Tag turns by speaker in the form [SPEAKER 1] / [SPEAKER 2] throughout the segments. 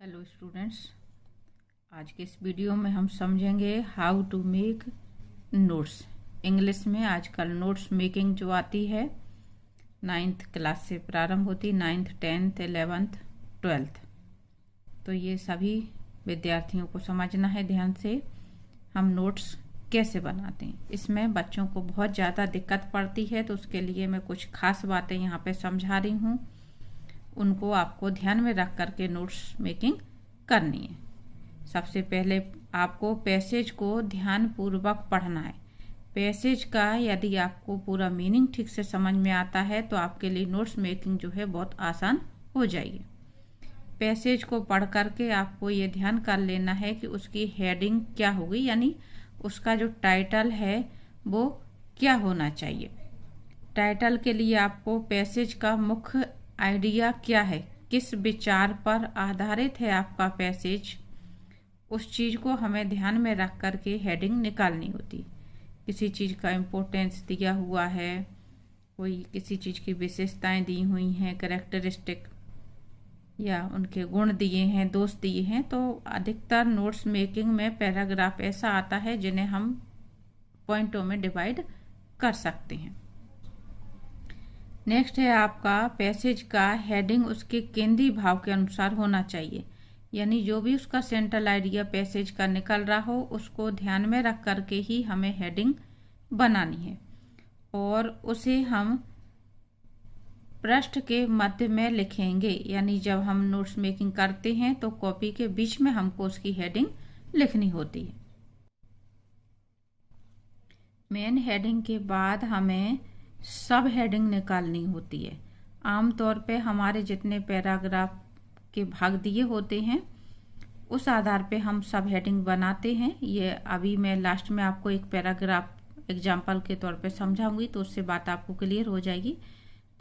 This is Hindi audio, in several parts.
[SPEAKER 1] हेलो स्टूडेंट्स, आज के इस वीडियो में हम समझेंगे how to make notes. English में आजकल नोट्स मेकिंग जो आती है 9th क्लास से प्रारंभ होती, 9th 10th 11th 12th। तो ये सभी विद्यार्थियों को समझना है ध्यान से हम नोट्स कैसे बनाते हैं। इसमें बच्चों को बहुत ज़्यादा दिक्कत पड़ती है, तो उसके लिए मैं कुछ खास बातें यहाँ पे समझा रही हूँ। उनको आपको ध्यान में रख करके नोट्स मेकिंग करनी है। सबसे पहले आपको पैसेज को ध्यान पूर्वक पढ़ना है। पैसेज का यदि आपको पूरा मीनिंग ठीक से समझ में आता है तो आपके लिए नोट्स मेकिंग जो है बहुत आसान हो जाएगी। पैसेज को पढ़ करके आपको ये ध्यान कर लेना है कि उसकी हेडिंग क्या होगी, यानी उसका जो टाइटल है वो क्या होना चाहिए। टाइटल के लिए आपको पैसेज का मुख्य आइडिया क्या है, किस विचार पर आधारित है आपका पैसेज, उस चीज को हमें ध्यान में रख करके हेडिंग निकालनी होती। किसी चीज का इम्पोर्टेंस दिया हुआ है, कोई किसी चीज की विशेषताएं दी हुई हैं, कैरेक्टरिस्टिक या उनके गुण दिए हैं, दोष दिए हैं, तो अधिकतर नोट्स मेकिंग में पैराग्राफ ऐसा आता है जिन्हें हम पॉइंटों में डिवाइड कर सकते हैं। नेक्स्ट है आपका पैसेज का हेडिंग उसके केंद्रीय भाव के अनुसार होना चाहिए, यानी जो भी उसका सेंट्रल आइडिया पैसेज का निकल रहा हो उसको ध्यान में रख करके ही हमें हेडिंग बनानी है और उसे हम पृष्ठ के मध्य में लिखेंगे। यानी जब हम नोट्स मेकिंग करते हैं तो कॉपी के बीच में हमको उसकी हेडिंग लिखनी होती है। मेन हेडिंग के बाद हमें सब हेडिंग निकालनी होती है। आमतौर पे हमारे जितने पैराग्राफ के भाग दिए होते हैं उस आधार पे हम सब हेडिंग बनाते हैं। ये अभी मैं लास्ट में आपको एक पैराग्राफ एग्जाम्पल के तौर पे समझाऊंगी तो उससे बात आपको क्लियर हो जाएगी।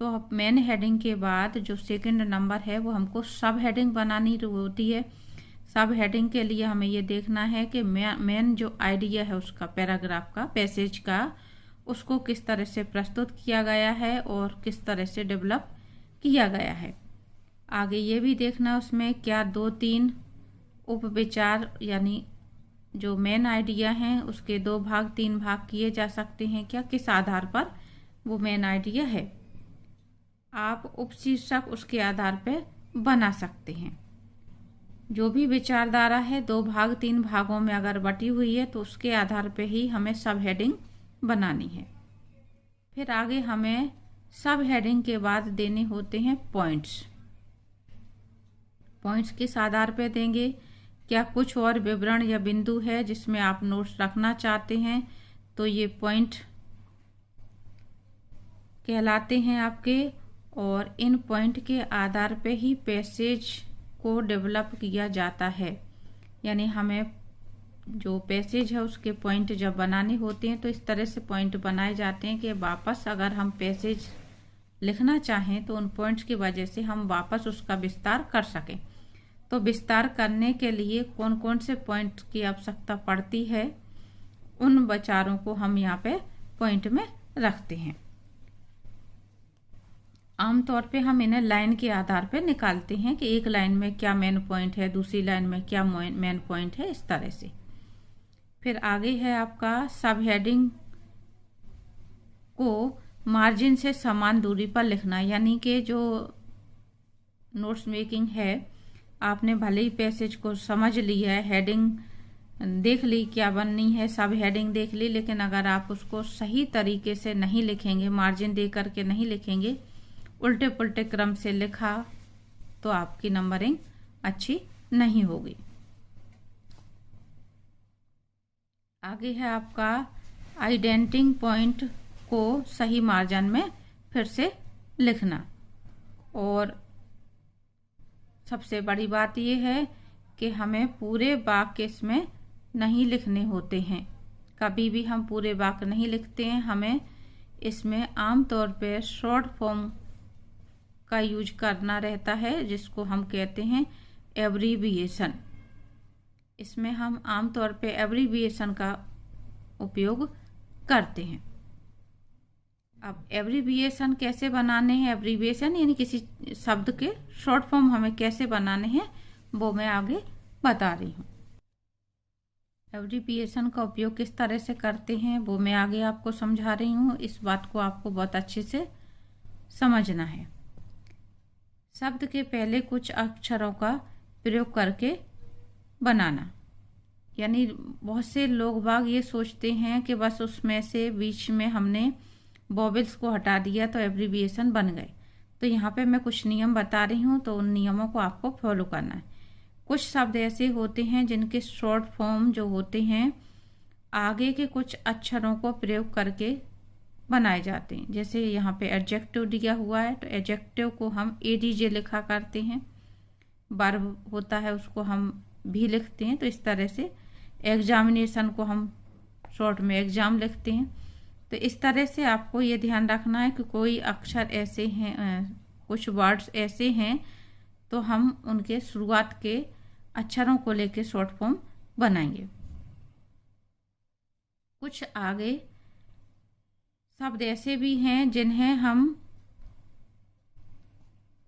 [SPEAKER 1] तो अब मेन हेडिंग के बाद जो सेकंड नंबर है वो हमको सब हेडिंग बनानी होती है। सब हेडिंग के लिए हमें ये देखना है कि मेन जो आइडिया है उसका, पैराग्राफ का, पैसेज का, उसको किस तरह से प्रस्तुत किया गया है और किस तरह से डेवलप किया गया है। आगे ये भी देखना उसमें क्या 2-3 उपविचार, यानी जो मेन आइडिया है उसके 2 भाग 3 भाग किए जा सकते हैं क्या, किस आधार पर वो मेन आइडिया है। आप उपशीर्षक उसके आधार पर बना सकते हैं। जो भी विचारधारा है 2 भाग 3 भागों में अगर बटी हुई है तो उसके आधार पर ही हमें सब हेडिंग बनानी है। फिर आगे हमें सब हेडिंग के बाद देने होते हैं पॉइंट्स। पॉइंट्स किस आधार पे देंगे, क्या कुछ और विवरण या बिंदु है जिसमें आप नोट्स रखना चाहते हैं तो ये पॉइंट कहलाते हैं आपके, और इन पॉइंट के आधार पे ही पैसेज को डेवलप किया जाता है। यानी हमें जो पैसेज है उसके पॉइंट जब बनाने होते हैं तो इस तरह से पॉइंट बनाए जाते हैं कि वापस अगर हम पैसेज लिखना चाहें तो उन पॉइंट्स की वजह से हम वापस उसका विस्तार कर सकें। तो विस्तार करने के लिए कौन कौन से पॉइंट की आवश्यकता पड़ती है उन विचारों को हम यहाँ पे पॉइंट में रखते हैं। आमतौर पे हम इन्हें लाइन के आधार पे निकालते हैं कि एक लाइन में क्या मेन पॉइंट है, दूसरी लाइन में क्या मेन पॉइंट है, इस तरह से। फिर आगे है आपका सब हेडिंग को मार्जिन से समान दूरी पर लिखना। यानी कि जो नोट्स मेकिंग है, आपने भले ही पैसेज को समझ लिया है, हेडिंग देख ली क्या बननी है, सब हेडिंग देख ली, लेकिन अगर आप उसको सही तरीके से नहीं लिखेंगे, मार्जिन दे करके नहीं लिखेंगे, उल्टे पुल्टे क्रम से लिखा तो आपकी नंबरिंग अच्छी नहीं होगी। आगे है आपका आइडेंटिंग पॉइंट को सही मार्जिन में फिर से लिखना। और सबसे बड़ी बात यह है कि हमें पूरे वाक्य इसमें नहीं लिखने होते हैं। कभी भी हम पूरे वाक्य नहीं लिखते हैं। हमें इसमें आमतौर पर शॉर्ट फॉर्म का यूज करना रहता है जिसको हम कहते हैं एब्रीविएशन। इसमें हम आमतौर पे एब्रीविएशन का उपयोग करते हैं। अब एब्रीविएशन कैसे बनाने हैं, एब्रीविएशन यानी किसी शब्द के शॉर्ट फॉर्म हमें कैसे बनाने हैं वो मैं आगे बता रही हूँ। एब्रीविएशन का उपयोग किस तरह से करते हैं वो मैं आगे आपको समझा रही हूँ। इस बात को आपको बहुत अच्छे से समझना है। शब्द के पहले कुछ अक्षरों का प्रयोग करके बनाना, यानी बहुत से लोग बाग ये सोचते हैं कि बस उसमें से बीच में हमने वोवेल्स को हटा दिया तो एब्रीविएशन बन गए। तो यहाँ पे मैं कुछ नियम बता रही हूँ, तो उन नियमों को आपको फॉलो करना है। कुछ शब्द ऐसे होते हैं जिनके शॉर्ट फॉर्म जो होते हैं आगे के कुछ अक्षरों को प्रयोग करके बनाए जाते हैं। जैसे यहाँ पे एडजेक्टिव दिया हुआ है तो एडजेक्टिव को हम एडीजे लिखा करते हैं। वर्ब होता है उसको हम भी लिखते हैं। तो इस तरह से एग्जामिनेशन को हम शॉर्ट में एग्जाम लिखते हैं। तो इस तरह से आपको ये ध्यान रखना है कि कोई अक्षर ऐसे हैं, कुछ वर्ड्स ऐसे हैं तो हम उनके शुरुआत के अक्षरों को लेके शॉर्ट फॉर्म बनाएंगे। कुछ आगे शब्द ऐसे भी हैं जिन्हें हम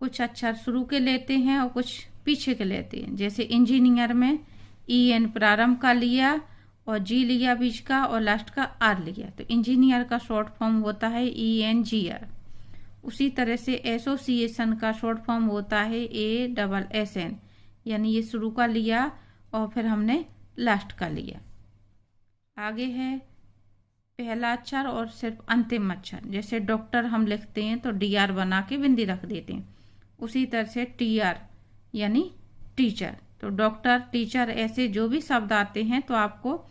[SPEAKER 1] कुछ अक्षर शुरू के लेते हैं और कुछ पीछे के लेते हैं। जैसे इंजीनियर में EN प्रारंभ का लिया और G लिया बीच का और लास्ट का R लिया, तो इंजीनियर का शॉर्ट फॉर्म होता है ENGR। उसी तरह से एसोसिएशन का शॉर्ट फॉर्म होता है ASSN, यानी ये शुरू का लिया और फिर हमने लास्ट का लिया। आगे है पहला अक्षर और सिर्फ अंतिम अक्षर। जैसे डॉक्टर हम लिखते हैं तो DR बना के बिंदी रख देते हैं। उसी तरह से TR यानी टीचर, तो डॉक्टर, टीचर, ऐसे जो भी शब्द आते हैं तो आपको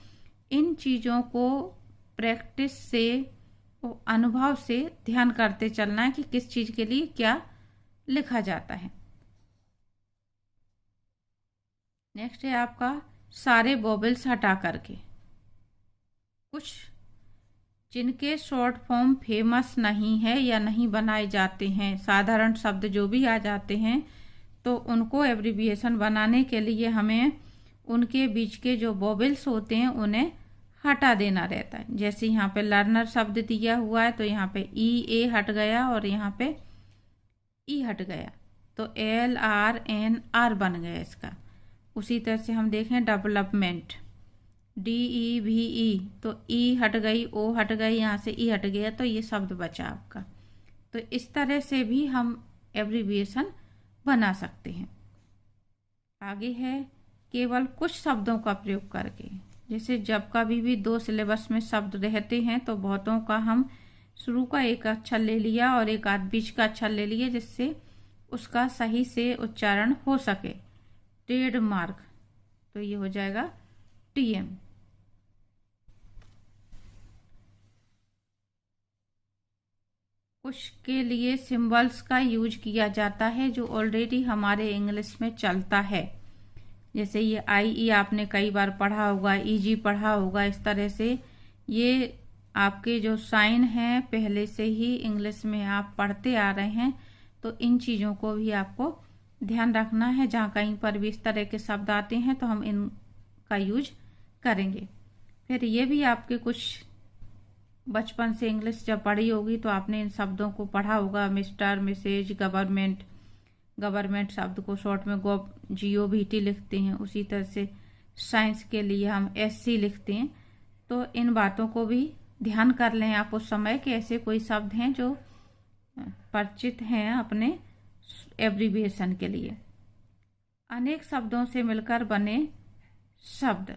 [SPEAKER 1] इन चीज़ों को प्रैक्टिस से, अनुभव से ध्यान करते चलना है कि किस चीज़ के लिए क्या लिखा जाता है। नेक्स्ट है आपका सारे वोवेल्स हटा करके। कुछ जिनके शॉर्ट फॉर्म फेमस नहीं है या नहीं बनाए जाते हैं, साधारण शब्द जो भी आ जाते हैं, तो उनको एब्रीविएशन बनाने के लिए हमें उनके बीच के जो वोवेल्स होते हैं उन्हें हटा देना रहता है। जैसे यहाँ पे लर्नर शब्द दिया हुआ है तो यहाँ पे EA हट गया और यहाँ पे E हट गया, तो LRNR बन गया इसका। उसी तरह से हम देखें डेवलपमेंट DEVE, तो E हट गई, O हट गई, यहाँ से E हट गया, तो ये शब्द बचा आपका। तो इस तरह से भी हम एब्रीविएशन बना सकते हैं। आगे है केवल कुछ शब्दों का प्रयोग करके। जैसे जब कभी भी 2 सिलेबस में शब्द रहते हैं तो बहुतों का हम शुरू का एक अक्षर ले लिया और एक आध बीच का अक्षर ले लिया जिससे उसका सही से उच्चारण हो सके। ट्रेडमार्क, तो ये हो जाएगा TM। कुछ के लिए सिंबल्स का यूज किया जाता है जो ऑलरेडी हमारे इंग्लिश में चलता है। जैसे ये IE आपने कई बार पढ़ा होगा, EG पढ़ा होगा। इस तरह से ये आपके जो साइन हैं पहले से ही इंग्लिश में आप पढ़ते आ रहे हैं, तो इन चीज़ों को भी आपको ध्यान रखना है। जहाँ कहीं पर भी इस तरह के शब्द आते हैं तो हम इनका यूज करेंगे। फिर ये भी आपके कुछ बचपन से इंग्लिश जब पढ़ी होगी तो आपने इन शब्दों को पढ़ा होगा। मिस्टर, मिसेज, गवर्नमेंट, गवर्नमेंट शब्द को शॉर्ट में GOVT लिखते हैं। उसी तरह से साइंस के लिए हम SC लिखते हैं। तो इन बातों को भी ध्यान कर लें आप उस समय कि ऐसे कोई शब्द हैं जो परिचित हैं अपने एब्रीविएशन के लिए। अनेक शब्दों से मिलकर बने शब्द,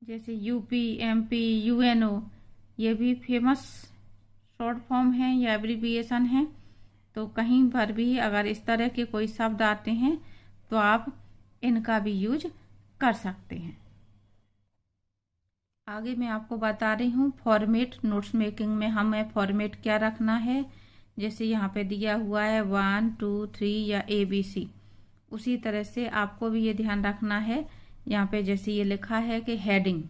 [SPEAKER 1] जैसे UP, MP, UNO, ये भी फेमस शॉर्ट फॉर्म है या एब्रीविएशन है। तो कहीं पर भी अगर इस तरह के कोई शब्द आते हैं तो आप इनका भी यूज कर सकते हैं। आगे मैं आपको बता रही हूँ फॉर्मेट। नोट्स मेकिंग में हमें फॉर्मेट क्या रखना है। जैसे यहाँ पे दिया हुआ है 1, 2, 3 या ABC, उसी तरह से आपको भी ये ध्यान रखना है। यहाँ पे जैसे ये लिखा है कि हेडिंग,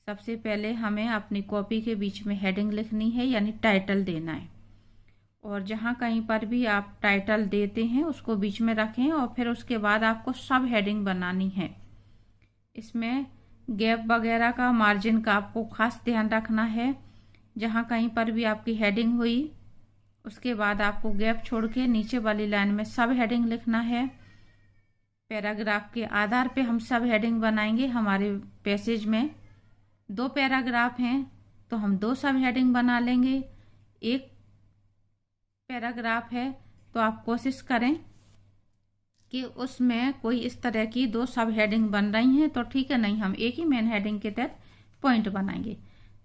[SPEAKER 1] सबसे पहले हमें अपनी कॉपी के बीच में हेडिंग लिखनी है, यानी टाइटल देना है। और जहाँ कहीं पर भी आप टाइटल देते हैं उसको बीच में रखें और फिर उसके बाद आपको सब हेडिंग बनानी है। इसमें गैप वगैरह का, मार्जिन का आपको खास ध्यान रखना है। जहाँ कहीं पर भी आपकी हेडिंग हुई उसके बाद आपको गैप छोड़ के नीचे वाली लाइन में सब हेडिंग लिखना है। पैराग्राफ के आधार पे हम सब हेडिंग बनाएंगे। हमारे पैसेज में 2 पैराग्राफ हैं तो हम 2 सब हेडिंग बना लेंगे। 1 पैराग्राफ है तो आप कोशिश करें कि उसमें कोई इस तरह की 2 सब हेडिंग बन रही हैं तो ठीक है, नहीं हम एक ही मेन हेडिंग के तहत पॉइंट बनाएंगे।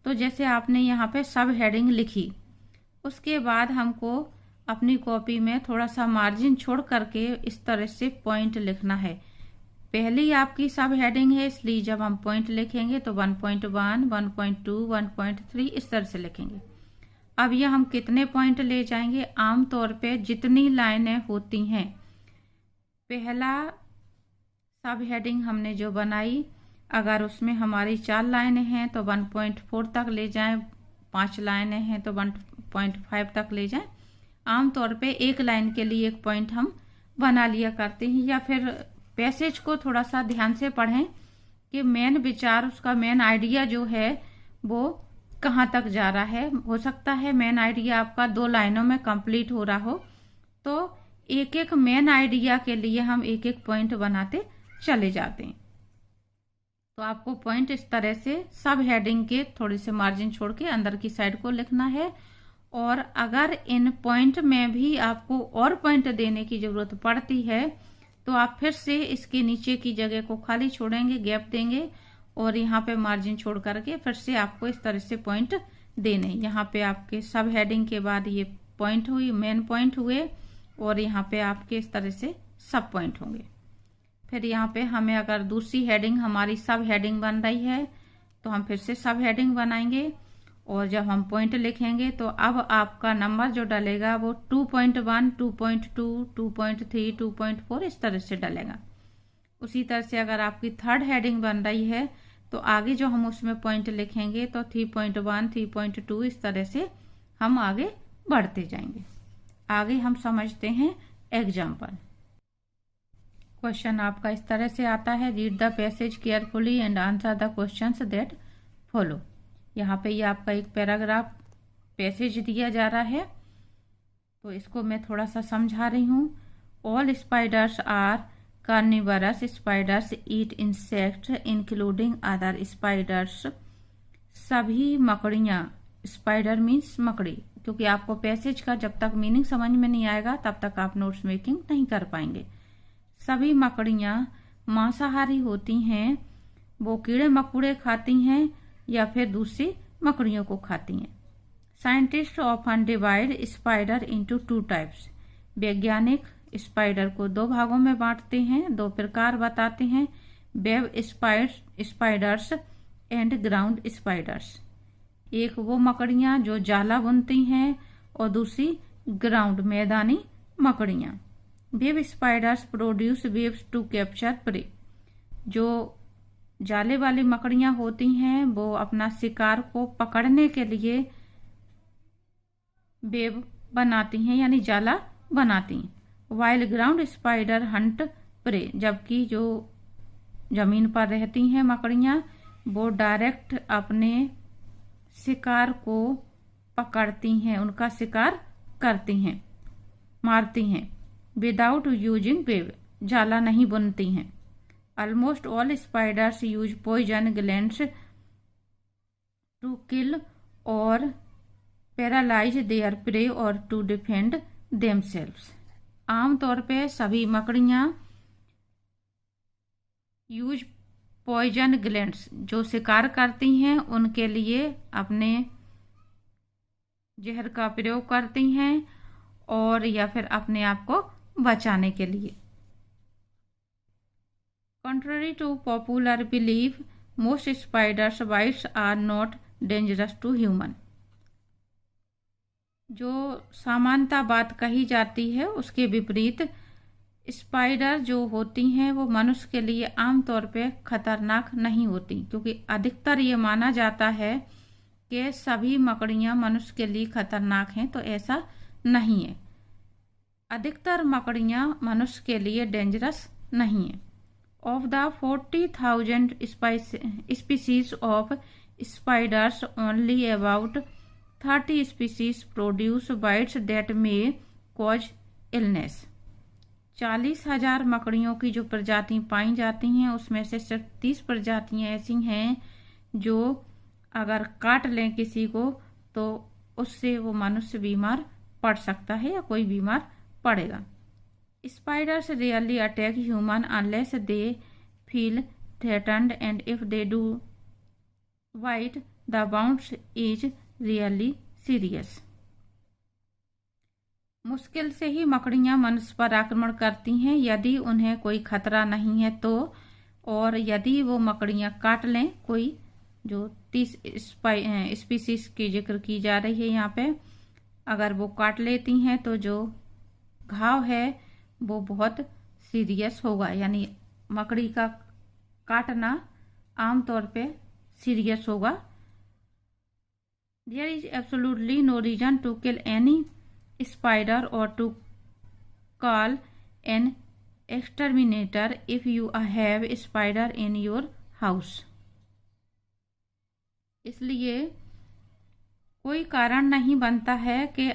[SPEAKER 1] तो जैसे आपने यहाँ पे सब हेडिंग लिखी, उसके बाद हमको अपनी कॉपी में थोड़ा सा मार्जिन छोड़ करके इस तरह से पॉइंट लिखना है। पहली आपकी सब हेडिंग है, इसलिए जब हम पॉइंट लिखेंगे तो 1.1, 1.2, 1.3 इस तरह से लिखेंगे। अब ये हम कितने पॉइंट ले जाएंगे? आमतौर पे जितनी लाइनें होती हैं, पहला सब हेडिंग हमने जो बनाई, अगर उसमें हमारी 4 लाइनें हैं तो 1.4 तक ले जाएं, 5 लाइनें हैं तो 1.5 तक ले जाएं। आमतौर पे एक लाइन के लिए 1 पॉइंट हम बना लिया करते हैं। या फिर पैसेज को थोड़ा सा ध्यान से पढ़ें कि मेन विचार, उसका मेन आइडिया जो है वो कहाँ तक जा रहा है। हो सकता है मेन आइडिया आपका 2 लाइनों में कंप्लीट हो रहा हो, तो एक एक मेन आइडिया के लिए हम एक एक पॉइंट बनाते चले जाते हैं। तो आपको पॉइंट इस तरह से सब हेडिंग के थोड़े से मार्जिन छोड़ के अंदर की साइड को लिखना है। और अगर इन पॉइंट में भी आपको और पॉइंट देने की जरूरत पड़ती है तो आप फिर से इसके नीचे की जगह को खाली छोड़ेंगे, गैप देंगे और यहाँ पे मार्जिन छोड़ करके फिर से आपको इस तरह से पॉइंट देने। यहाँ पे आपके सब हेडिंग के बाद ये पॉइंट हुई, मेन पॉइंट हुए, और यहाँ पे आपके इस तरह से सब पॉइंट होंगे। फिर यहाँ पे हमें अगर दूसरी हेडिंग हमारी सब हेडिंग बन रही है तो हम फिर से सब हेडिंग बनाएंगे, और जब हम पॉइंट लिखेंगे तो अब आपका नंबर जो डलेगा वो 2.1, 2.2, 2.3, 2.4 इस तरह से डलेगा। उसी तरह से अगर आपकी थर्ड हेडिंग बन रही है तो आगे जो हम उसमें पॉइंट लिखेंगे तो 3.1, 3.2 इस तरह से हम आगे बढ़ते जाएंगे। आगे हम समझते हैं एग्जाम्पल। क्वेश्चन आपका इस तरह से आता है, read the passage carefully and answer the questions that follow. यहाँ पे ये आपका एक पैराग्राफ पैसेज दिया जा रहा है, तो इसको मैं थोड़ा सा समझा रही हूँ। All spiders are carnivorous, spiders eat insects including other spiders. सभी मकड़ियाँ, स्पाइडर मीन्स मकड़ी, क्योंकि आपको पैसेज का जब तक मीनिंग समझ में नहीं आएगा तब तक आप नोट्स मेकिंग नहीं कर पाएंगे। सभी मकड़ियाँ मांसाहारी होती हैं, वो कीड़े मकोड़े खाती हैं या फिर दूसरी मकड़ियों को खाती हैं। Scientist often divide spider into 2 types. वैज्ञानिक स्पाइडर को 2 भागों में बांटते हैं, 2 प्रकार बताते हैं, web spiders and ground spiders. एक वो मकड़ियाँ जो जाला बुनती हैं और दूसरी ग्राउंड मैदानी मकड़ियाँ। Web spiders produce webs to capture prey. जो जाले वाली मकड़ियाँ होती हैं वो अपना शिकार को पकड़ने के लिए वेब बनाती हैं, यानी जाला बनाती हैं। While ground spider hunt prey, जबकि जो जमीन पर रहती हैं मकड़ियाँ वो डायरेक्ट अपने शिकार को पकड़ती हैं, उनका शिकार करती हैं, मारती हैं, विदाउट यूजिंग वेब, जाला नहीं बुनती हैं। Almost all spiders use poison glands to kill और पैरालाइज देयर प्रे और टू डिफेंड देमसेल्व्स। आमतौर पे सभी मकड़ियाँ यूज पॉइजन ग्लैंड्स, जो शिकार करती हैं उनके लिए अपने जहर का प्रयोग करती हैं और या फिर अपने आप को बचाने के लिए। Contrary to popular belief, most spiders bites are not dangerous to human। जो सामान्यता बात कही जाती है उसके विपरीत स्पाइडर जो होती हैं वो मनुष्य के लिए आमतौर पे खतरनाक नहीं होती, क्योंकि अधिकतर ये माना जाता है कि सभी मकड़ियाँ मनुष्य के लिए खतरनाक हैं, तो ऐसा नहीं है। अधिकतर मकड़ियाँ मनुष्य के लिए डेंजरस नहीं है। Of the 40,000 species of spiders, only about 30 species produce bytes that may cause illness. 40,000 मकड़ियों की जो प्रजाति पाई जाती हैं उसमें से सिर्फ 30 प्रजातियां ऐसी हैं जो अगर काट लें किसी को तो उससे वो मनुष्य बीमार पड़ सकता है या कोई बीमार पड़ेगा। Spiders really attack human unless they feel threatened and if they do bite the bounds is really serious. मुश्किल से ही मकड़ियां मनुष्य पर आक्रमण करती हैं यदि उन्हें कोई खतरा नहीं है तो, और यदि वो मकड़ियां काट लें, कोई जो 30 स्पीसीज की जिक्र की जा रही है यहाँ पे, अगर वो काट लेती हैं तो जो घाव है वो बहुत सीरियस होगा। यानी मकड़ी का काटना आमतौर पे सीरियस होगा। There is absolutely no reason to kill any spider or to call an exterminator if you have a spider in your house। इसलिए कोई कारण नहीं बनता है कि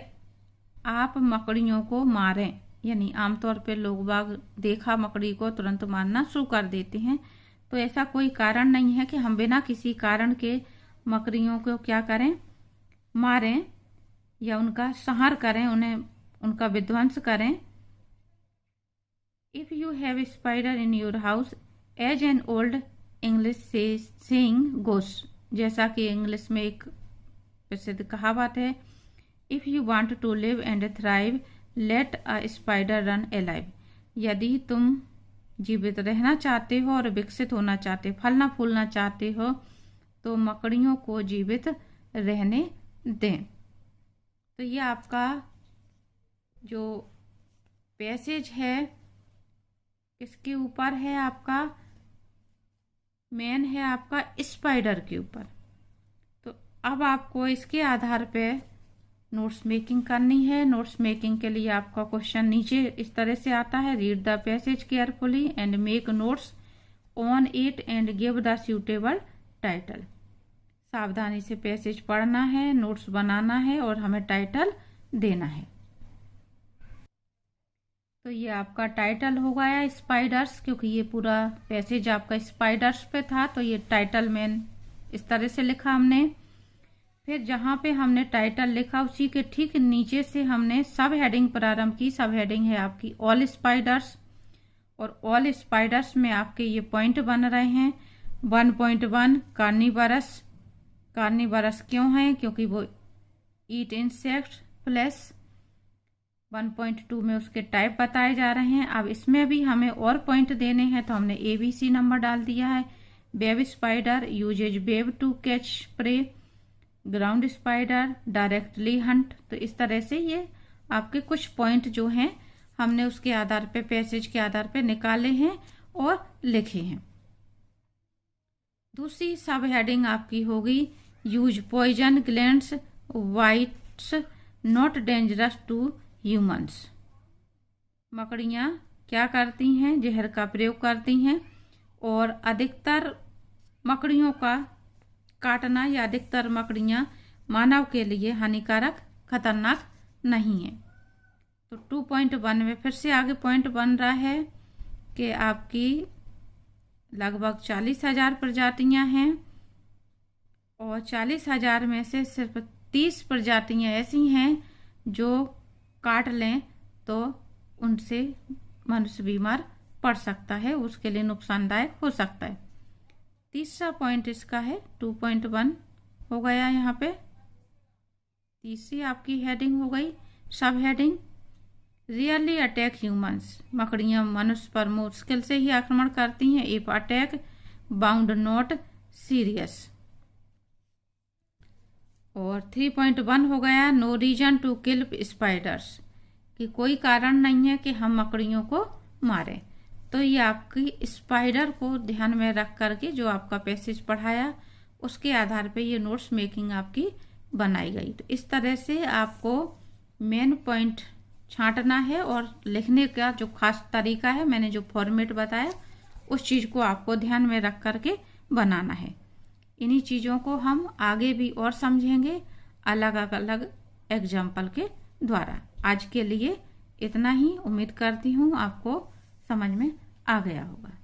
[SPEAKER 1] आप मकड़ियों को मारें। यानी आमतौर पे लोग बाग देखा मकड़ी को तुरंत मारना शुरू कर देते हैं, तो ऐसा कोई कारण नहीं है कि हम बिना किसी कारण के मकड़ियों को क्या करें, मारें या उनका संहार करें, उन्हें उनका विध्वंस करें। If you have spider in your house as an old English saying goes, जैसा कि इंग्लिश में एक प्रसिद्ध कहावत है, if you want to live and thrive let a spider run alive. यदि तुम जीवित रहना चाहते हो और विकसित होना चाहते, फलना फूलना चाहते हो, तो मकड़ियों को जीवित रहने दें। तो ये आपका जो पैसेज है किसके ऊपर है, आपका मेन है आपका स्पाइडर के ऊपर। तो अब आपको इसके आधार पे नोट्स मेकिंग करनी है। नोट्स मेकिंग के लिए आपका क्वेश्चन नीचे इस तरह से आता है, read the passage carefully and make notes on it and give the suitable title. सावधानी से पैसेज पढ़ना है, नोट्स बनाना है और हमें टाइटल देना है। तो ये आपका टाइटल हो गया स्पाइडर्स, क्योंकि ये पूरा पैसेज आपका स्पाइडर्स पे था, तो ये टाइटल में इस तरह से लिखा हमने। फिर जहाँ पे हमने टाइटल लिखा उसी के ठीक नीचे से हमने सब हेडिंग प्रारंभ की। सब हेडिंग है आपकी ऑल स्पाइडर्स, और ऑल स्पाइडर्स में आपके ये पॉइंट बन रहे हैं। 1.1 कार्निवरस। कार्निवरस क्यों है, क्योंकि वो ईट इंसेक्ट फ्लैश। 1.2 में उसके टाइप बताए जा रहे हैं। अब इसमें भी हमें और पॉइंट देने हैं, तो हमने ABC नंबर डाल दिया है। Web spider uses web to catch prey, ground spider directly hunt. तो इस तरह से ये आपके कुछ पॉइंट जो हैं हमने उसके आधार पे, पैसेज के आधार पे निकाले हैं और लिखे हैं। दूसरी सब हेडिंग आपकी होगी use poison glands bites not dangerous to humans. मकड़ियाँ क्या करती हैं, जहर का प्रयोग करती हैं, और अधिकतर मकड़ियों का काटना या अधिकतर मकड़ियाँ मानव के लिए हानिकारक खतरनाक नहीं है। तो 2.1 में फिर से आगे पॉइंट बन रहा है कि आपकी लगभग 40,000 प्रजातियां हैं, और 40,000 में से सिर्फ 30 प्रजातियां ऐसी हैं जो काट लें तो उनसे मनुष्य बीमार पड़ सकता है, उसके लिए नुकसानदायक हो सकता है। तीसरा पॉइंट इसका है 2.1 हो गया। यहाँ पे तीसरी आपकी हेडिंग हो गई सब हेडिंग रियली अटैक ह्यूमंस। मकड़ियाँ मनुष्य पर मुश्किल से ही आक्रमण करती हैं। If attack bound not serious. और 3.1 हो गया no reason to kill spiders, कि कोई कारण नहीं है कि हम मकड़ियों को मारें। तो ये आपकी स्पाइडर को ध्यान में रख करके जो आपका पैसेज पढ़ाया उसके आधार पे ये नोट्स मेकिंग आपकी बनाई गई। तो इस तरह से आपको मेन पॉइंट छांटना है, और लिखने का जो खास तरीका है, मैंने जो फॉर्मेट बताया उस चीज़ को आपको ध्यान में रख करके बनाना है। इन्हीं चीज़ों को हम आगे भी और समझेंगे। अलग अलग एग्जाम्पल के द्वारा। आज के लिए इतना ही। उम्मीद करती हूँ आपको समझ में आ गया होगा।